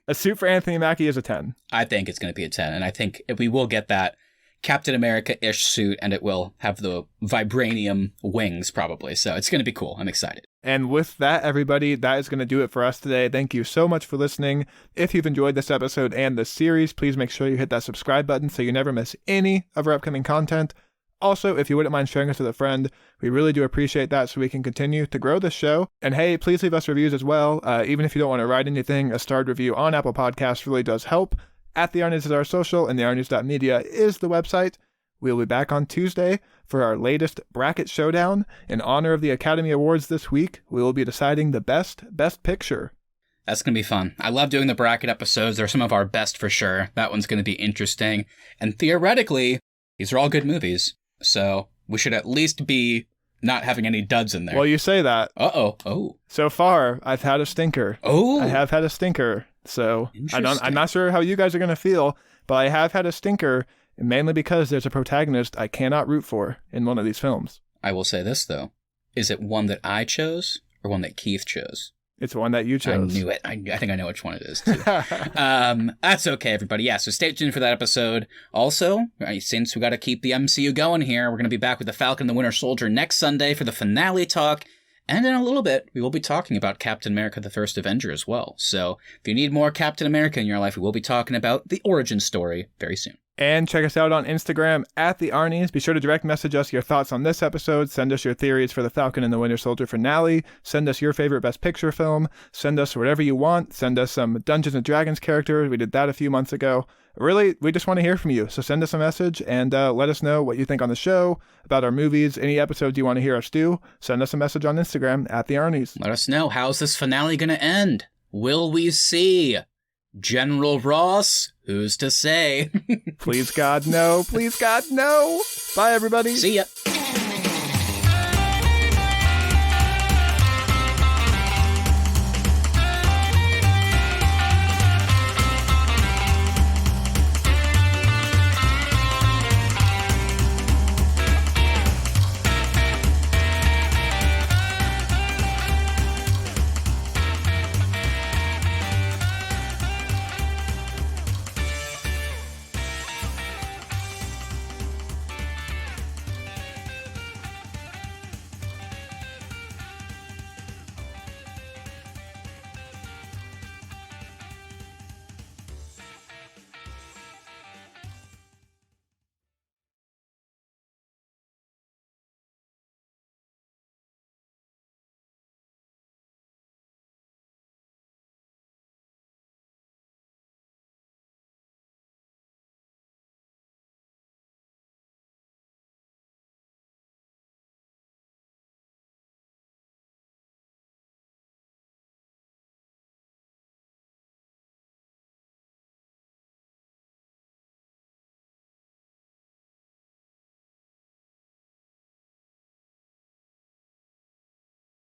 [SPEAKER 2] A suit for Anthony Mackie is a 10.
[SPEAKER 1] I think it's going to be a 10, and I think we will get that Captain America-ish suit, and it will have the vibranium wings, probably. So it's going to be cool. I'm excited.
[SPEAKER 2] And with that, everybody, that is going to do it for us today. Thank you so much for listening. If you've enjoyed this episode and this series, please make sure you hit that subscribe button so you never miss any of our upcoming content. Also, if you wouldn't mind sharing us with a friend, we really do appreciate that so we can continue to grow this show. And hey, please leave us reviews as well. Even if you don't want to write anything, a starred review on Apple Podcasts really does help. At The Arnies is our social, and thearnies.media is the website. We'll be back on Tuesday for our latest bracket showdown. In honor of the Academy Awards this week, we will be deciding the best picture.
[SPEAKER 1] That's going to be fun. I love doing the bracket episodes. They're some of our best for sure. That one's going to be interesting. And theoretically, these are all good movies. So we should at least be not having any duds in there.
[SPEAKER 2] Well, you say that.
[SPEAKER 1] Uh-oh. Oh.
[SPEAKER 2] So far, I've had a stinker.
[SPEAKER 1] Oh.
[SPEAKER 2] I have had a stinker. So I'm not sure how you guys are going to feel, but I have had a stinker, mainly because there's a protagonist I cannot root for in one of these films.
[SPEAKER 1] I will say this, though. Is it one that I chose or one that Keith chose?
[SPEAKER 2] It's one that you chose.
[SPEAKER 1] I knew it. I think I know which one it is, too. That's okay, everybody. Yeah, so stay tuned for that episode. Also, since we got to keep the MCU going here, we're going to be back with the Falcon and the Winter Soldier next Sunday for the finale talk. And in a little bit, we will be talking about Captain America, the First Avenger as well. So if you need more Captain America in your life, we will be talking about the origin story very soon.
[SPEAKER 2] And check us out on Instagram at The Arnies. Be sure to direct message us your thoughts on this episode. Send us your theories for the Falcon and the Winter Soldier finale. Send us your favorite Best Picture film. Send us whatever you want. Send us some Dungeons & Dragons characters. We did that a few months ago. Really, we just want to hear from you. So send us a message and let us know what you think on the show, about our movies, any episodes you want to hear us do. Send us a message on Instagram at The Arnies.
[SPEAKER 1] Let us know, how's this finale going to end? Will we see General Ross? Who's to say?
[SPEAKER 2] Please, God, no. Please, God, no. Bye, everybody.
[SPEAKER 1] See ya.